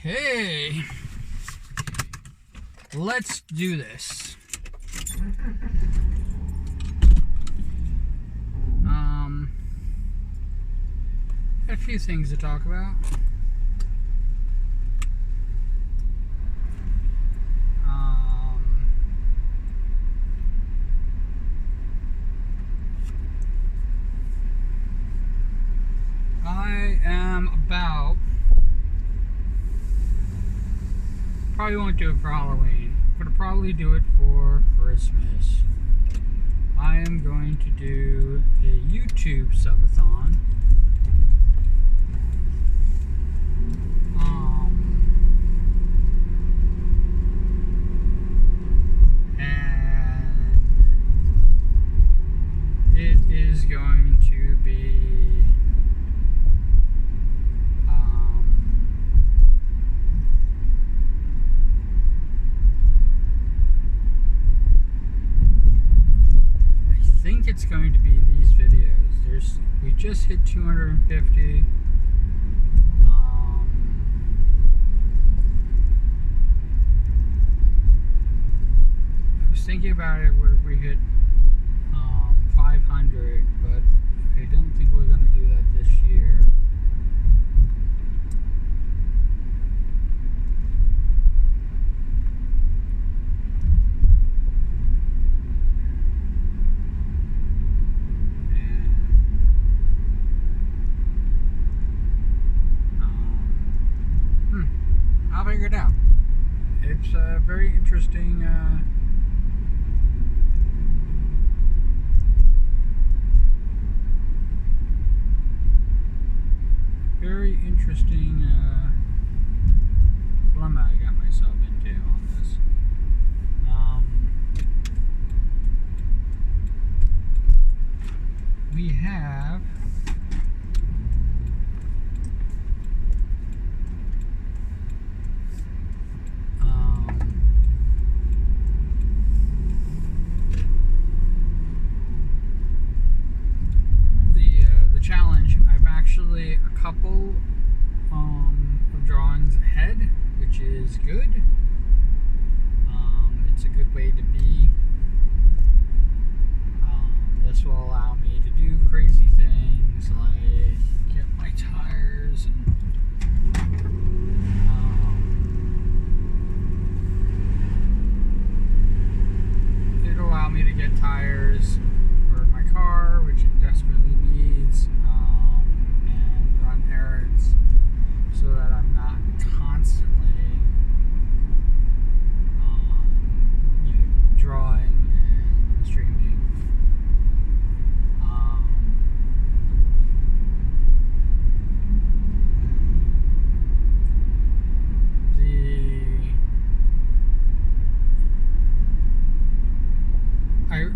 Okay, let's do this. Got a few things to talk about. I am about, probably won't do it for Halloween, but I'll probably do it for Christmas. I am going to do a YouTube subathon. And it is going to be I think it's going to be these videos. We just hit 250. I was thinking about it, what if we hit 500, but I don't think we're going to do that this year. I'll figure it out. It's a very interesting dilemma I got myself into on this. We have the challenge. I've actually a couple of drawings ahead, which is good. It's a good way to be. This will allow me to do crazy things like get my tires and it'll allow me to get tires for my car, which it desperately needs, and run errands so that I'm not constantly drawing and streaming.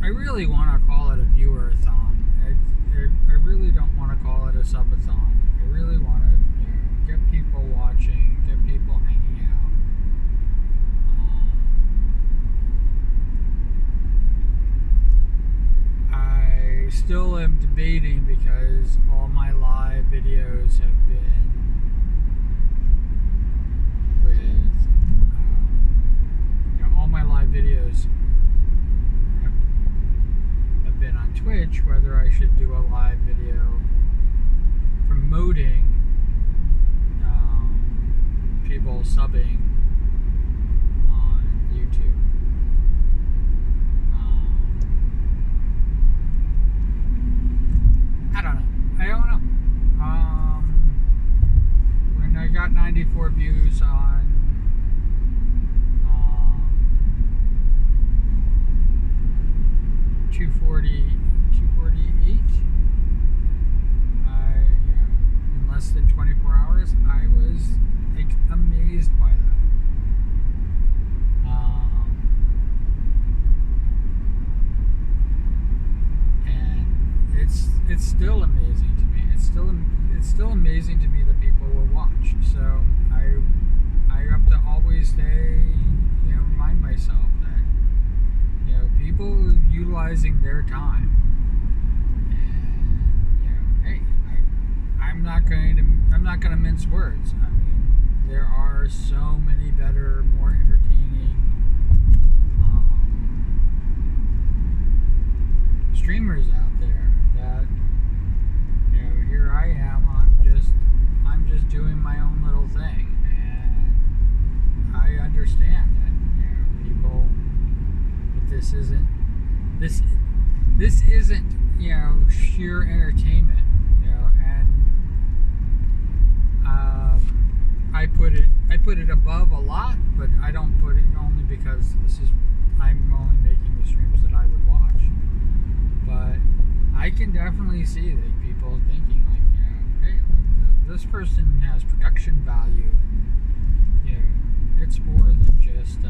I really want to call it a viewer-a-thon. I really don't want to call it a subathon. I really want to get people watching, get people hanging out. I still am debating because all my live videos have been with, all my live videos have been on Twitch, whether I should do a live video promoting people subbing on YouTube. I don't know. When I got 94 views on 248, in less than 24 hours, I was amazed by that. And it's still amazing to me. It's still amazing to me that people will watch. So I have to always stay, remind myself that people utilizing their time, and hey, I'm not going to mince words. I mean, there are so many better, more entertaining streamers out there that, here I am. I'm just doing my own little thing, and I understand that, people. But this isn't sheer entertainment, and I put it above a lot, but I don't put it only because I'm only making the streams that I would watch. But I can definitely see that people thinking like, hey, this person has production value, and it's more than just the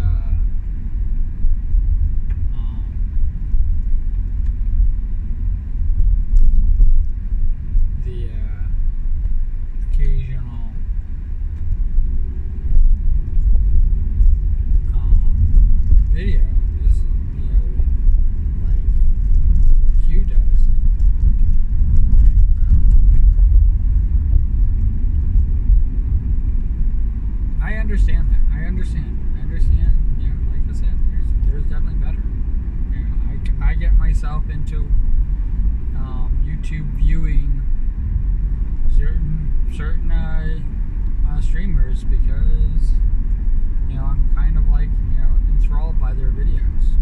occasional video. This, like what Q does. I understand that. I understand. Like I said, there's definitely better. I get myself into YouTube viewing certain streamers because I'm kind of like enthralled by their videos.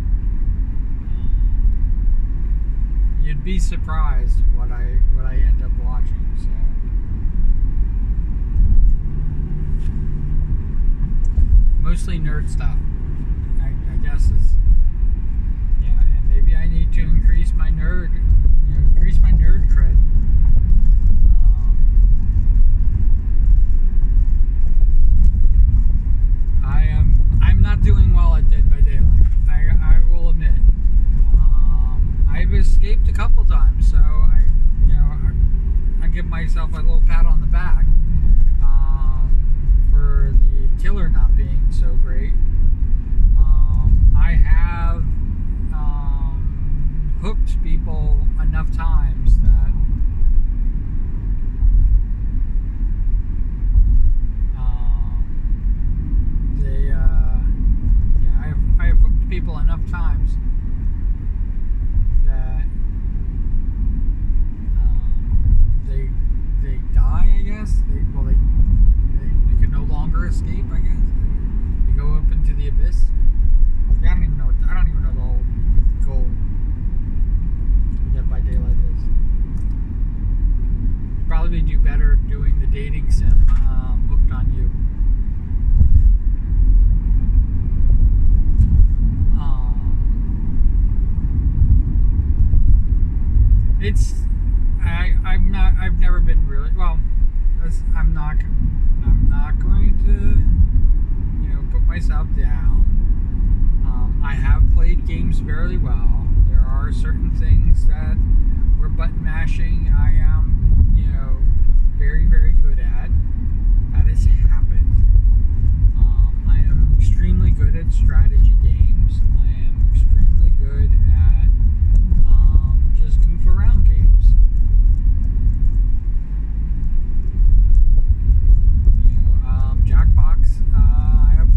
You'd be surprised what I end up watching. So mostly nerd stuff. I guess it's and maybe I need to increase my nerd cred. I'm not doing well at Dead by Daylight. I will admit. I've escaped a couple times, so I give myself a little pat on the back for the killer not being so great. I have hooked people enough times that I have hooked people enough times that they die, I guess. They can no longer escape, I guess. They go up into the abyss. I don't even know the whole goal Dead by Daylight is. Probably do better doing the dating sim Hooked on You. I've never been really well. I'm not going to put myself down. I have played games fairly well. There are certain things that where button mashing I am very, very good at. That has happened. I am extremely good at strategy games. I am extremely good at just goof around games. Jackbox. I have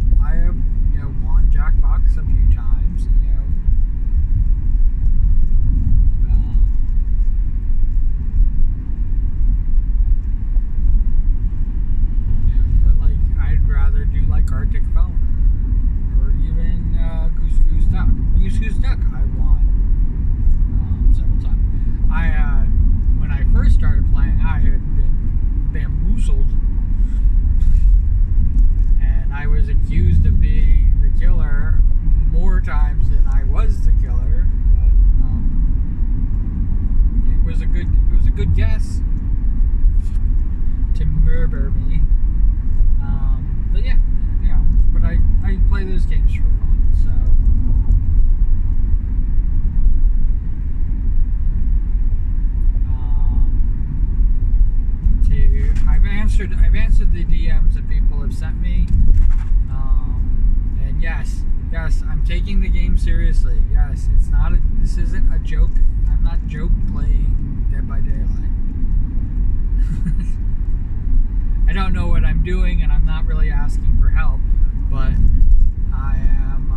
won Jackbox a few times. But like I'd rather do like Arctic Phone or even Goose Goose Duck. Goose Goose Duck I won several times. When I first started playing, I had been bamboozled. I was accused of being the killer more times than I was the killer, but it was a good guess to murder me. But yeah, but I play those games for fun, so. I've answered the DMs that people have sent me. And yes, I'm taking the game seriously. Yes, this isn't a joke. I'm not joke playing Dead by Daylight. I don't know what I'm I'm doing, and I'm not really asking for help, but I am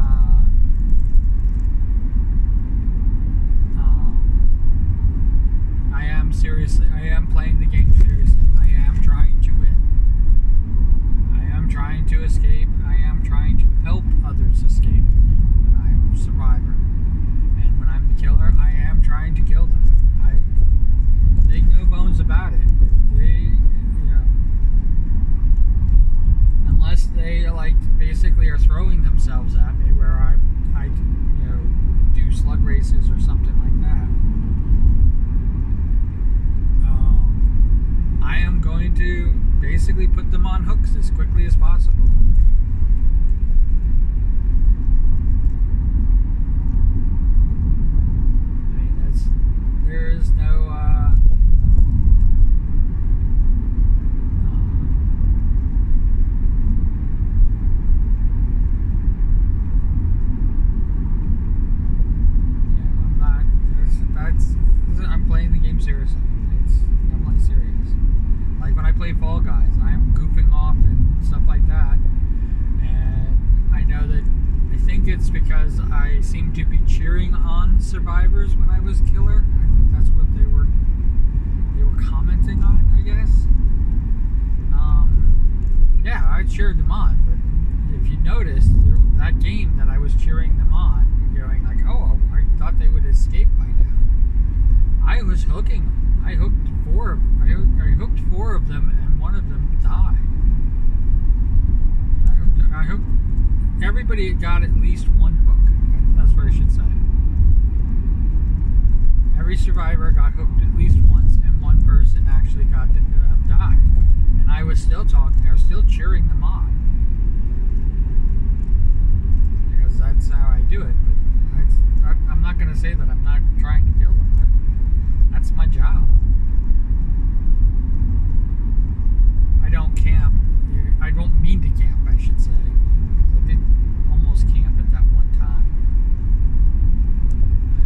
I am playing the game seriously. I am trying to win. I am trying to escape. I am trying to help others escape. But I am a survivor. And when I'm the killer, I am trying to kill them. I make no bones about it. Unless they basically are throwing themselves at me, where I do slug races or something like that. I am going to basically put them on hooks as quickly as possible. I mean, there is no I'm playing the game seriously. I'm like serious. Like when I play Fall Guys, I'm goofing off and stuff like that. And I know that I think it's because I seem to be cheering on survivors when I was killer. I think that's what they were commenting on, I guess. Yeah, I cheered them on, but if you noticed, that game that I was cheering them on, going like, oh, I thought they would escape by now. I was hooking them. I hooked four of them, and one of them died. I hooked everybody got at least one hook. That's what I should say. Every survivor got hooked at least once, and one person actually got died. And I was still talking. I was still cheering them on, because that's how I do it. But I'm not going to say that I'm not trying to kill them. That's my job. I don't camp. I don't mean to camp, I should say. I did almost camp at that one time.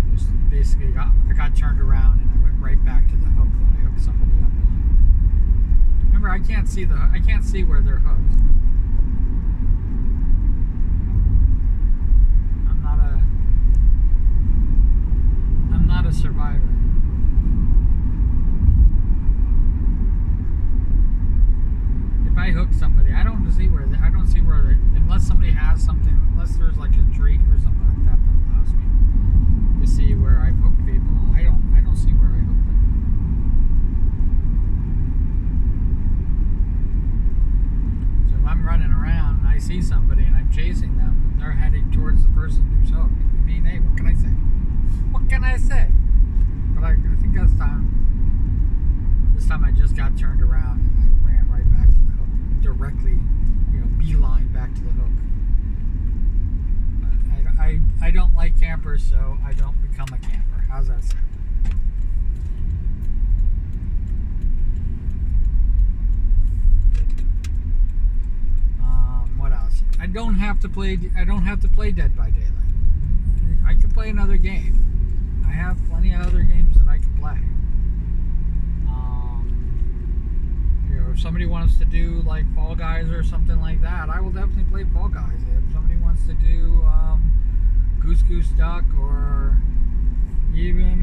I was basically I got turned around and I went right back to the hook that I hooked somebody up on. Remember, I can't see where they're hooked. I'm not a survivor. I hook somebody, I don't see where they unless somebody has something, unless there's like a trait or something like that allows me to see where I've hooked people. I don't see where I hooked them. So if I'm running around and I see somebody and I'm chasing them and they're heading towards the person who's hooked, I mean, hey, what can I say? What can I say? But I think this time I just got turned around and I ran right back to the hook, directly, beeline back to the hook. But I don't like campers, so I don't become a camper. How's that sound? What else? I don't have to play Dead by Daylight. I can play another game. I have plenty of other games that I can play. If somebody wants to do like Fall Guys or something like that, I will definitely play Fall Guys. If somebody wants to do Goose Goose Duck, or even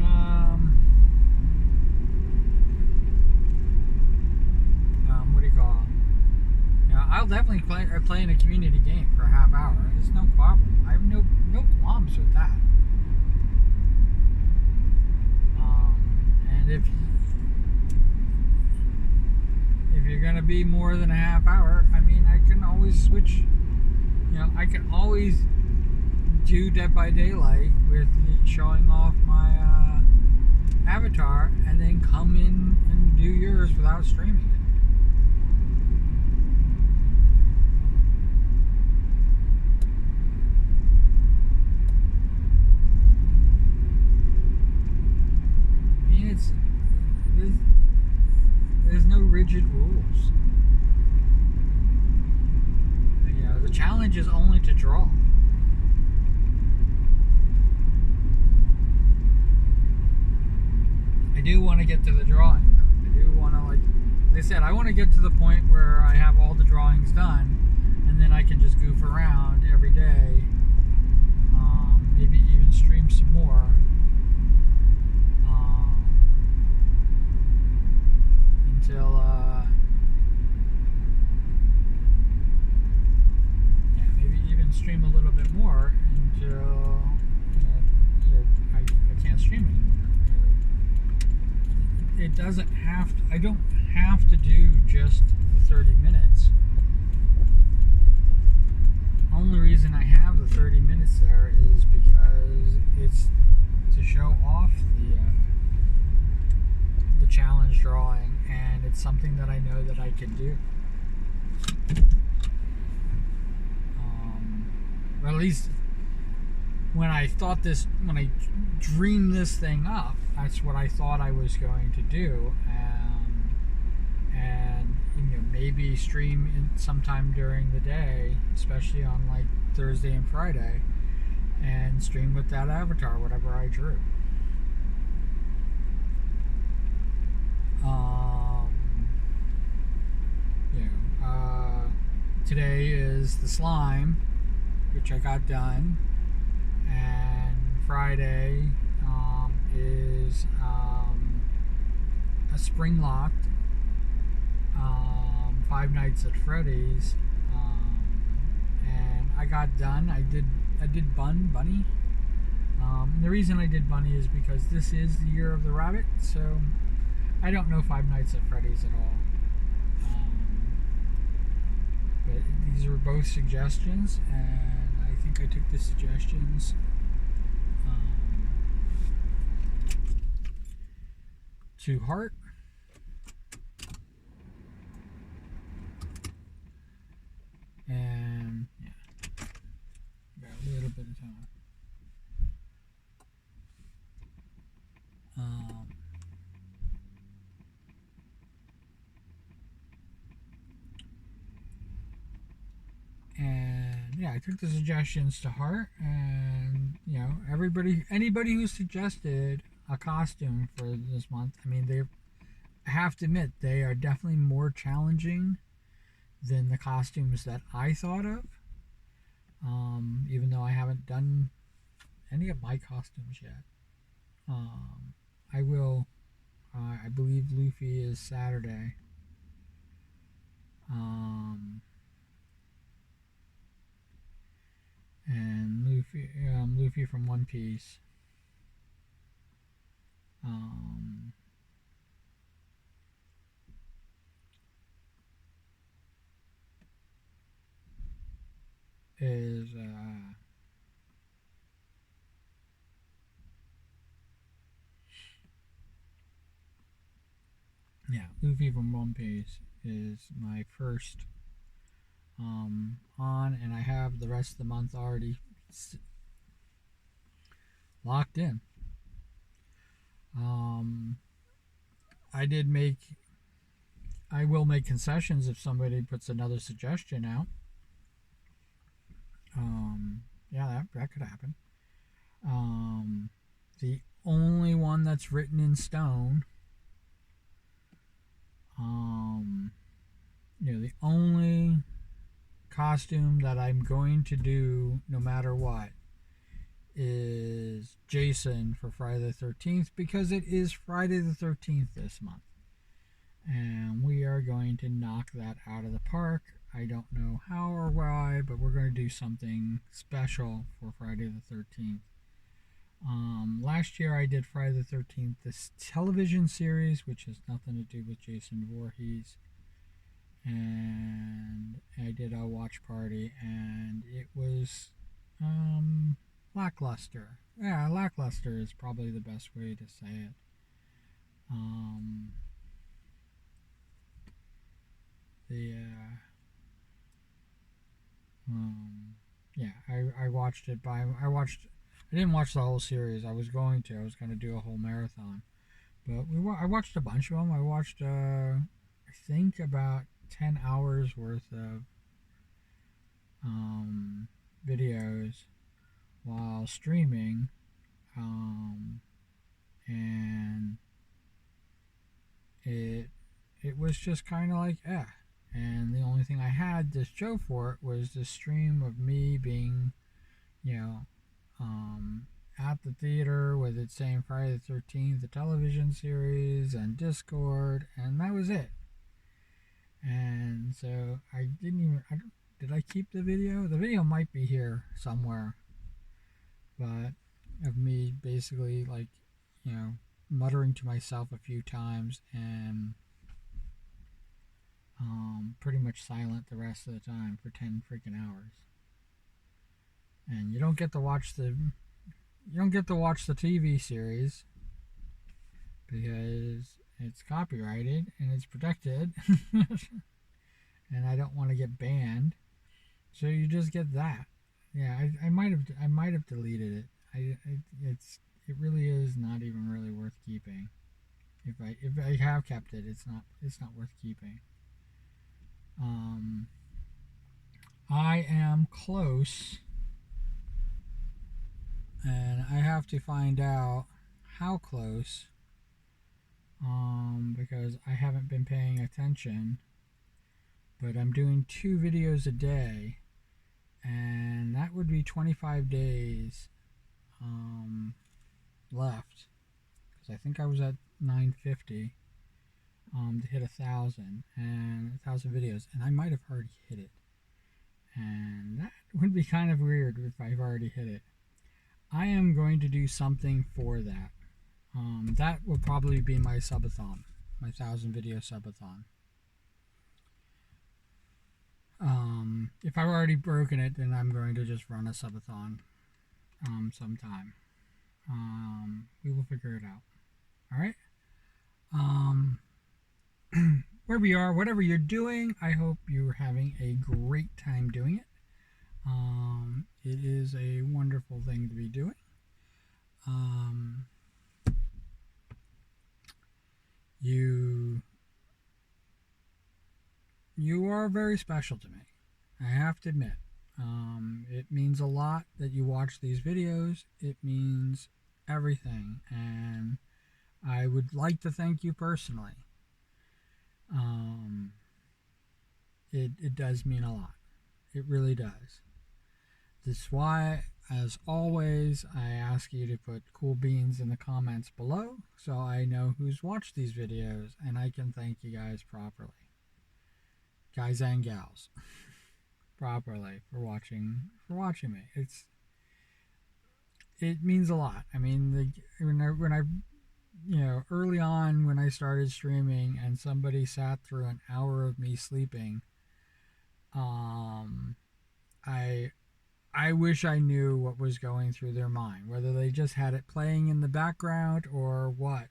what do you call it? I'll definitely play in a community game for a half hour. It's no problem. I have no qualms with that. And if you're going to be more than a half hour, I mean, I can always switch. I can always do Dead by Daylight with showing off my avatar, and then come in and do yours without streaming it. I mean, there's no rigid rules. The challenge is only to draw. I do want to get to the drawing now. I do want to I said, I want to get to the point where I have all the drawings done, and then I can just goof around every day. Maybe even stream some more. Until yeah, maybe even stream a little bit more until I can't stream anymore. It doesn't have to. I don't have to do just the 30 minutes. Only reason I have the 30 minutes there is because it's to show off the challenge drawing, and it's something that I know that I can do. Or at least when I dreamed this thing up, that's what I thought I was going to do, and maybe stream sometime during the day, especially on like Thursday and Friday, and stream with that avatar, whatever I drew. Today is the slime, which I got done, and Friday is a spring locked, Five Nights at Freddy's, and I got done. I did Bunny. The reason I did Bunny is because this is the year of the rabbit, so I don't know Five Nights at Freddy's at all. But these were both suggestions, and I think I took the suggestions to heart. And yeah, got a little bit of time. And yeah, I took the suggestions to heart, and anybody who suggested a costume for this month, I have to admit, they are definitely more challenging than the costumes that I thought of. Even though I haven't done any of my costumes yet. I will. I believe Luffy is Saturday. And Luffy from One Piece. Is Luffy from One Piece is my first on, and I have the rest of the month already locked in. I will make concessions if somebody puts another suggestion out. That could happen. The only one that's written in stone, the only costume that I'm going to do no matter what is Jason for Friday the 13th, because it is Friday the 13th this month. And we are going to knock that out of the park. I don't know how or why, but we're going to do something special for Friday the 13th. Last year I did Friday the 13th, this television series, which has nothing to do with Jason Voorhees. And I did a watch party, and it was lackluster. Yeah, lackluster is probably the best way to say it. I watched it I didn't watch the whole series. I was going to do a whole marathon, but I watched a bunch of them. I watched I think about 10 hours worth of videos while streaming, and it it was just kind of like, and the only thing I had to show for it was the stream of me being, you know, at the theater with it saying Friday the 13th, the television series, and Discord, and that was it. And so I didn't even, did I keep the video? The video might be here somewhere, but of me basically, like, you know, muttering to myself a few times and pretty much silent the rest of the time for 10 freaking hours. And you don't get to watch the TV series because it's copyrighted and it's protected and I don't want to get banned. So you just get that. Yeah, I might have deleted it. It really is not even really worth keeping. If I have kept it, it's not worth keeping. I am close, and I have to find out how close, because I haven't been paying attention. But I'm doing 2 videos a day, and that would be 25 days left, because I think I was at 950 to hit 1,000 and 1,000 videos, and I might have already hit it, and that would be kind of weird if I've already hit it. I am going to do something for that. That will probably be my subathon, my 1,000 video subathon. If I've already broken it, then I'm going to just run a subathon sometime. We will figure it out. All right. Wherever you are, whatever you're doing, I hope you're having a great time doing it. It is a wonderful thing to be doing. You are very special to me. I have to admit. It means a lot that you watch these videos. It means everything, and I would like to thank you personally. It does mean a lot. It really does. That's why, as always, I ask you to put cool beans in the comments below so I know who's watched these videos and I can thank you guys properly. Guys and gals. Properly for watching me. It means a lot. I mean, when I early on when I started streaming and somebody sat through an hour of me sleeping, I wish I knew what was going through their mind, whether they just had it playing in the background or what.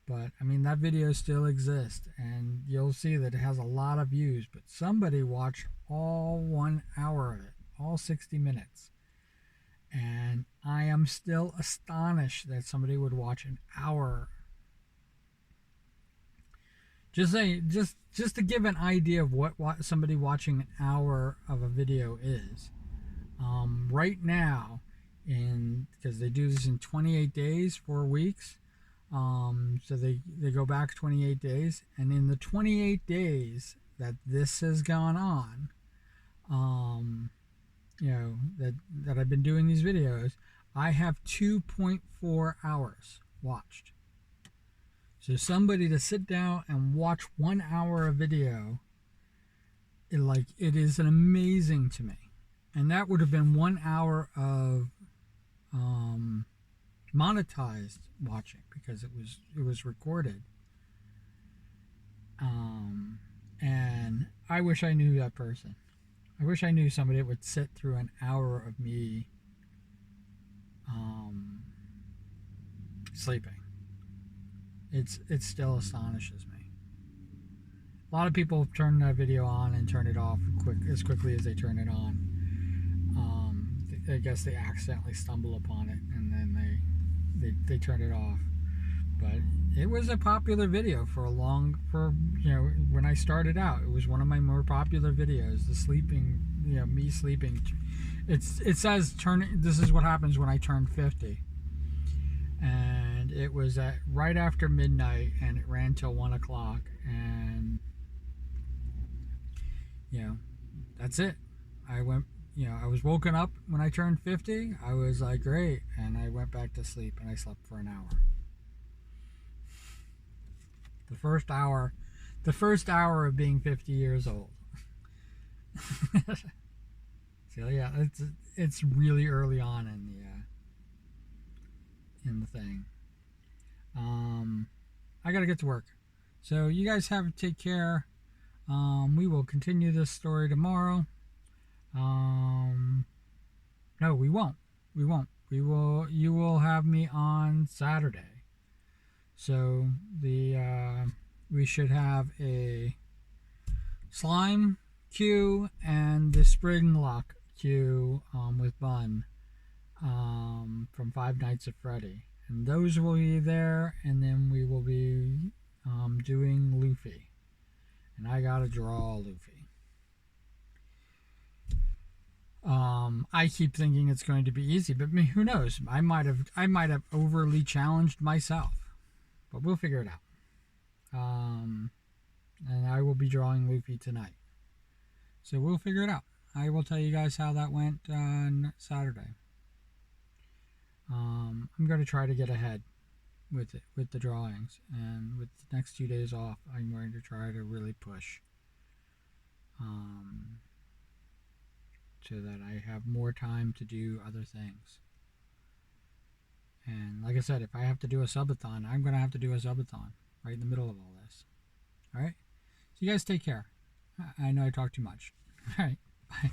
But I mean, that video still exists, and you'll see that it has a lot of views, but somebody watched all 1 hour of it, all 60 minutes. And I am still astonished that somebody would watch an hour. Just to give an idea of what somebody watching an hour of a video is. Right now, because they do this in 28 days, 4 weeks. So they go back 28 days, and in the 28 days that this has gone on, that I've been doing these videos, I have 2.4 hours watched. So somebody to sit down and watch 1 hour of video, it is an amazing to me. And that would have been 1 hour of monetized watching, because it was recorded. And I wish I knew that person. I wish I knew somebody that would sit through an hour of me sleeping. It still astonishes me. A lot of people turn that video on and turn it off as quickly as they turn it on. I guess they accidentally stumble upon it and then they turn it off. But it was a popular video when I started out. It was one of my more popular videos. The sleeping, me sleeping. It says this is what happens when I turn 50. And it was at right after midnight, and it ran till 1 o'clock, and you know, that's it. I went, I was woken up when I turned 50. I was like, great, and I went back to sleep, and I slept for an hour. The first hour of being 50 years old. So yeah, it's really early on in the thing. I gotta get to work. So you guys take care. We will continue this story tomorrow. No, we won't. We won't. We will. You will have me on Saturday. So we should have a slime queue and the spring lock queue with Bun from Five Nights at Freddy, and those will be there. And then we will be doing Luffy, and I gotta draw Luffy. I keep thinking it's going to be easy, but who knows? I might have overly challenged myself, but we'll figure it out. And I will be drawing Luffy tonight, so we'll figure it out. I will tell you guys how that went on Saturday. I'm going to try to get ahead with the drawings, and with the next 2 days off, I'm going to try to really push. So that I have more time to do other things. And like I said, if I have to do a subathon, I'm going to have to do a subathon right in the middle of all this. All right? So you guys take care. I know I talk too much. All right. Bye.